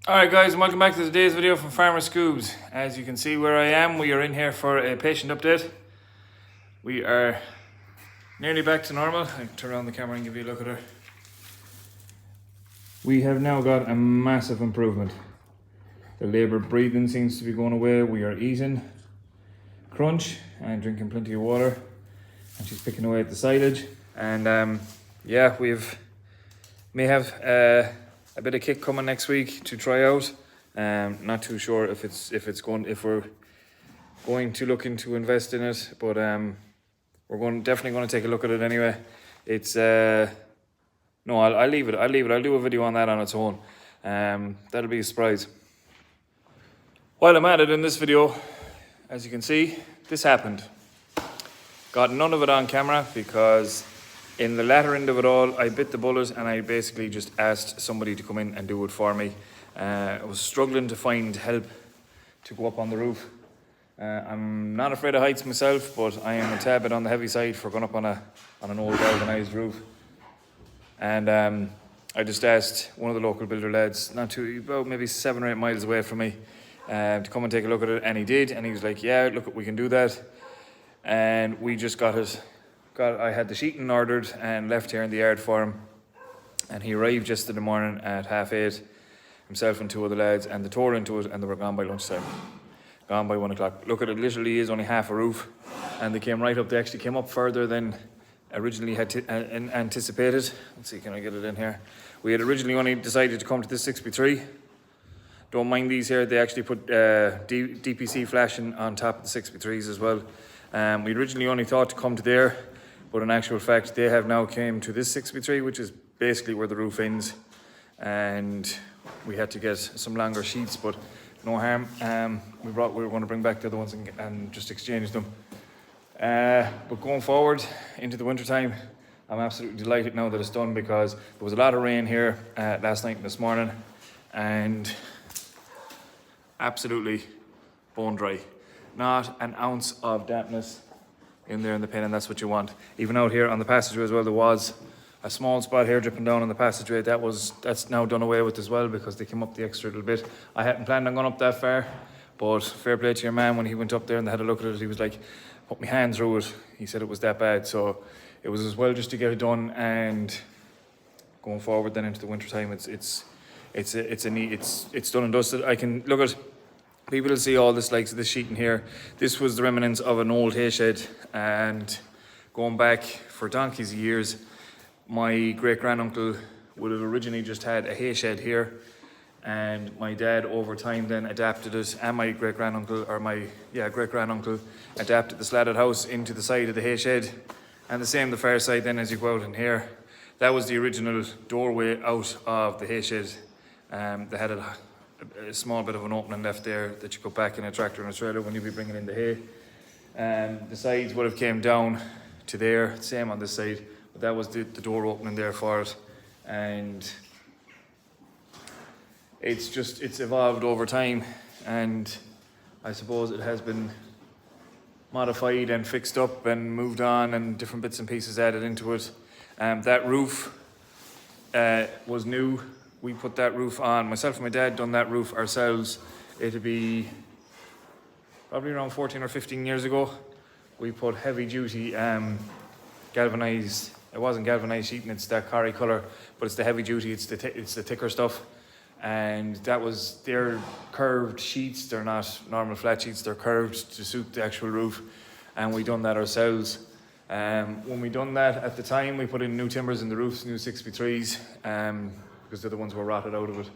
Alright guys, and welcome back to today's video from Farmer Scoobs. As you can see where I am, we are in here for a patient update. We are nearly back to normal. I'll turn around the camera and give you a look at her. We have now got a massive improvement. The laboured breathing seems to be going away. We are eating crunch and drinking plenty of water. And she's picking away at the silage. And yeah, may have a bit of kick coming next week to try out. Not too sure if we're going to look into invest in it, but we're definitely going to take a look at it anyway. It's no, I'll leave it. I'll do a video on that on its own. That'll be a surprise. While I'm at it in this video, as you can see, this happened. Got none of it on camera because in the latter end of it all, I bit the bullet and I basically just asked somebody to come in and do it for me. I was struggling to find help to go up on the roof. I'm not afraid of heights myself, but I am a tad bit on the heavy side for going up on an old galvanised roof. And I just asked one of the local builder lads, about maybe 7 or 8 miles away from me, to come and take a look at it, and he did, and he was like, yeah, look, we can do that. And we just got it. I had the sheeting ordered and left here in the yard for him, and he arrived yesterday morning at 8:30, himself and 2 other lads, and they tore into it and they were gone by lunchtime, gone by 1 o'clock. Look, it literally is only half a roof, and they actually came up further than originally had anticipated. Let's see, can I get it in here? We had originally only decided to come to this 6x3. Don't mind these here, they actually put DPC flashing on top of the 6x3s as well. We originally only thought to come to there, but in actual fact, they have now came to this 6x3, which is basically where the roof ends. And we had to get some longer sheets, but no harm. We were going to bring back the other ones and just exchange them. But going forward into the winter time, I'm absolutely delighted now that it's done, because there was a lot of rain here last night and this morning, and absolutely bone dry. Not an ounce of dampness in there in the pin, and that's what you want. Even out here on the passageway as well, there was a small spot here dripping down on the passageway. That's now done away with as well, because they came up the extra little bit. I hadn't planned on going up that far, but fair play to your man, when he went up there and they had a look at it, he was like, put my hand through it. He said it was that bad, so it was as well just to get it done. And going forward then into the winter time, it's done and dusted. I can look at. People will see all this, like this sheeting here. This was the remnants of an old hay shed, and going back for donkeys of years, my great granduncle would have originally just had a hay shed here, and my dad over time then adapted it, and my great granduncle adapted the slatted house into the side of the hay shed, and the same the far side then as you go out in here. That was the original doorway out of the hay shed. They had a small bit of an opening left there that you go back in a tractor and a trailer when you'll be bringing in the hay. The sides would have came down to there, same on this side, but that was the door opening there for it. And it's evolved over time, and I suppose it has been modified and fixed up and moved on, and different bits and pieces added into it. That roof was new. We put that roof on, myself and my dad done that roof ourselves. It'd be probably around 14 or 15 years ago. We put heavy duty galvanized, it wasn't galvanized sheeting, it's that curry colour, but it's the heavy duty, it's the thicker stuff. And that was, they're curved sheets, they're not normal flat sheets, they're curved to suit the actual roof. And we done that ourselves. When we done that at the time, we put in new timbers in the roofs, new 6x3s. Because the other ones were rotted out of it.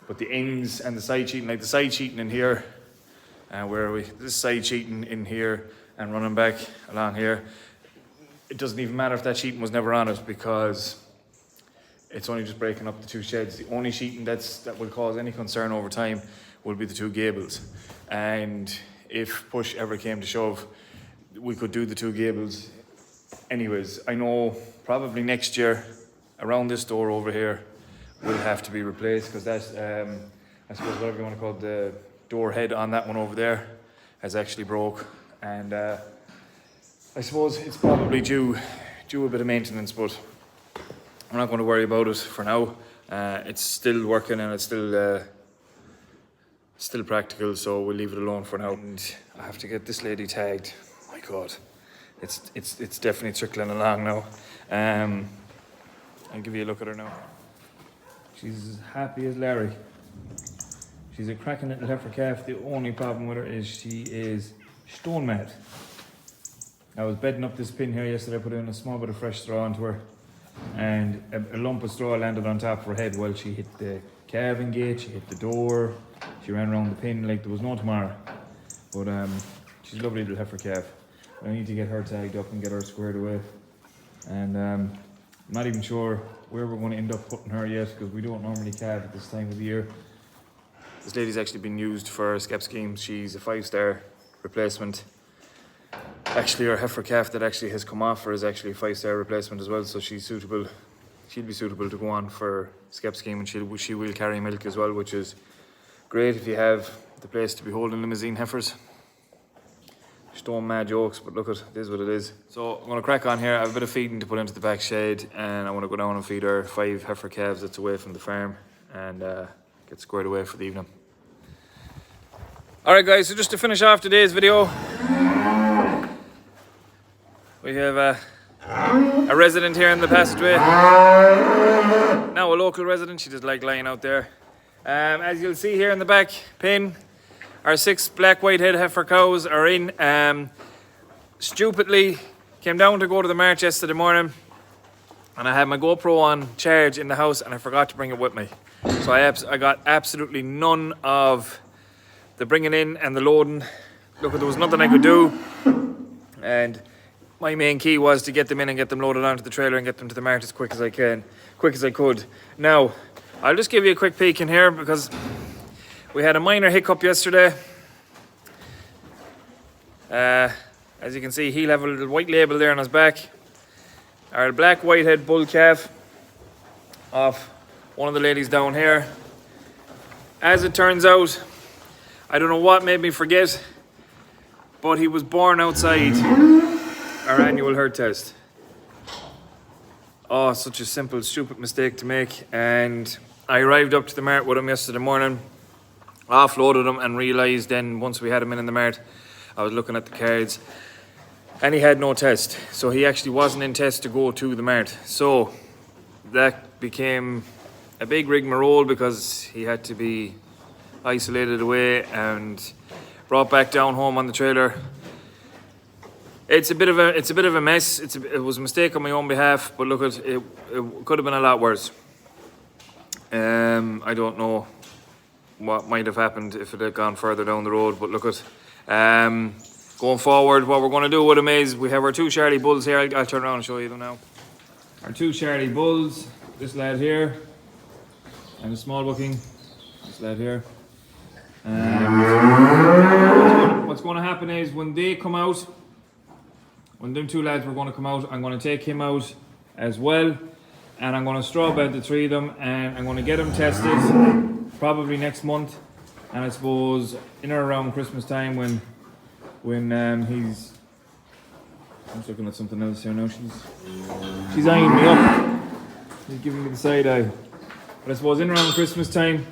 But the ends and the side sheeting, like the side sheeting in here, where are we? This side sheeting in here and running back along here, it doesn't even matter if that sheeting was never on it, because it's only just breaking up the 2 sheds. The only sheeting that will cause any concern over time will be the 2 gables. And if push ever came to shove, we could do the 2 gables anyways. I know probably next year around this door over here will have to be replaced, because that's I suppose whatever you want to call it, the door head on that one over there has actually broke, and I suppose it's probably due a bit of maintenance, but I'm not going to worry about it for now. It's still working, and it's still still practical, so we'll leave it alone for now. And I have to get this lady tagged. My God, it's definitely trickling along now. I'll give you a look at her now. She's as happy as Larry. She's a cracking little heifer calf. The only problem with her is she is stone mad. I was bedding up this pin here yesterday, put in a small bit of fresh straw onto her, and a lump of straw landed on top of her head while she hit the calving gate, she hit the door, she ran around the pin like there was no tomorrow. But she's a lovely little heifer calf. I need to get her tagged up and get her squared away. And I'm not even sure where we're going to end up putting her yet, because we don't normally calve at this time of the year. This lady's actually been used for a skep scheme. She's a 5-star replacement. Actually, our heifer calf that actually has come off her is actually a 5-star replacement as well, so she's suitable. She'll be suitable to go on for skep scheme, and she will carry milk as well, which is great if you have the place to be holding limousine heifers. Stone mad jokes, but look, it is what it is. So I'm going to crack on here. I have a bit of feeding to put into the back shed, and I want to go down and feed our 5 heifer calves that's away from the farm, and get squared away for the evening. Alright guys, so just to finish off today's video, we have a resident here in the passageway. Now a local resident, she just like lying out there. As you'll see here in the back pin, our 6 black white-head heifer cows are in. Stupidly came down to go to the march yesterday morning, and I had my GoPro on charge in the house and I forgot to bring it with me. So I got absolutely none of the bringing in and the loading. Look, there was nothing I could do, and my main key was to get them in and get them loaded onto the trailer and get them to the market as quick as I could. Now, I'll just give you a quick peek in here because we had a minor hiccup yesterday. As you can see, he'll have a little white label there on his back. Our black white-head bull calf off one of the ladies down here. As it turns out, I don't know what made me forget, but he was born outside our annual herd test. Oh, such a simple, stupid mistake to make. And I arrived up to the mart with him yesterday morning, offloaded him, and realised then once we had him in the mart, I was looking at the cards, and he had no test. So he actually wasn't in test to go to the mart. So that became a big rigmarole because he had to be isolated away and brought back down home on the trailer. It's a bit of a mess. It was a mistake on my own behalf, but look, it could have been a lot worse. I don't know what might have happened if it had gone further down the road, but look, going forward, what we're going to do with him is we have our 2 Charlie bulls here. I'll turn around and show you them now. Our 2 Charlie bulls, this lad here, and a small booking, this lad here. What's going to happen is when they come out, when them 2 lads were going to come out, I'm going to take him out as well, and I'm going to straw bed the 3 of them, and I'm going to get them tested probably next month. And I suppose in or around Christmas time when he's, I'm just looking at something else here now. She's eyeing me up. She's giving me the side eye. But I suppose in around Christmas time,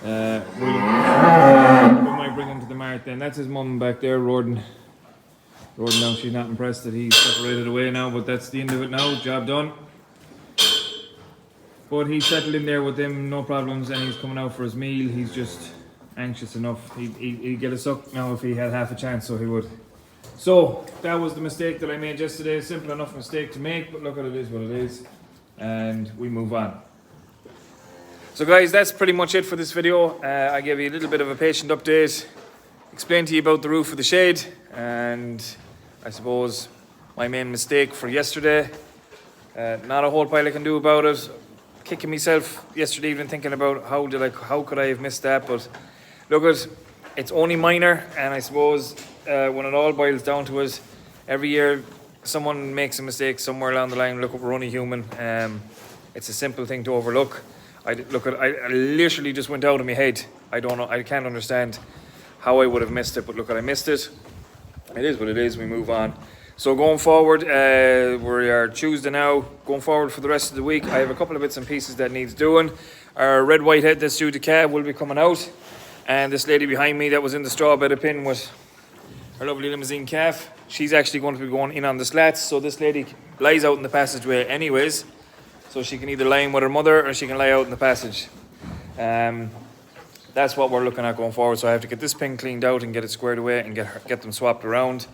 we might bring him to the mart then. That's his mum back there, roaring now. She's not impressed that he's separated away now, but that's the end of it now. Job done. But he's settled in there with them, no problems, and he's coming out for his meal. He's just anxious enough. He'd get a suck now if he had half a chance, so he would. So that was the mistake that I made yesterday. Simple enough mistake to make, but look at it is what it is, and we move on. So guys, that's pretty much it for this video. I gave you a little bit of a patient update, explained to you about the roof of the shed, and I suppose my main mistake for yesterday. Not a whole pile I can do about it. Kicking myself yesterday evening thinking about how could I have missed that, but look, it's only minor, and I suppose when it all boils down to it, every year someone makes a mistake somewhere along the line. Look, we're only human. It's a simple thing to overlook. I literally just went out of my head. I don't know, I can't understand how I would have missed it, but look, I missed it. It is what it is, we move on. So going forward, we are Tuesday now. Going forward for the rest of the week, I have a couple of bits and pieces that needs doing. Our red white head that's due to cab will be coming out, and this lady behind me that was in the straw bed of pin with her lovely limousine calf, she's actually going to be going in on the slats. So this lady lies out in the passageway anyways, so she can either lie in with her mother or she can lie out in the passage. That's what we're looking at going forward. So I have to get this pin cleaned out and get it squared away and get them swapped around.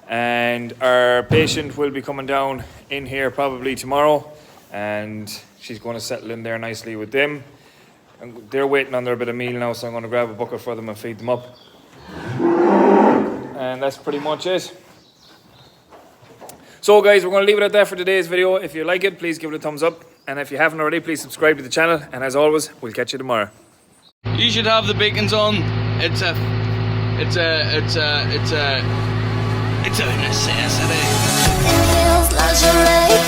And our patient will be coming down in here probably tomorrow, and she's going to settle in there nicely with them. And they're waiting on their bit of meal now, so I'm going to grab a bucket for them and feed them up. And that's pretty much it. So guys, we're going to leave it at that for today's video. If you like it, please give it a thumbs up, and if you haven't already, please subscribe to the channel. And as always, we'll catch you tomorrow. You should have the beacons on. It's a necessity. It feels luxury.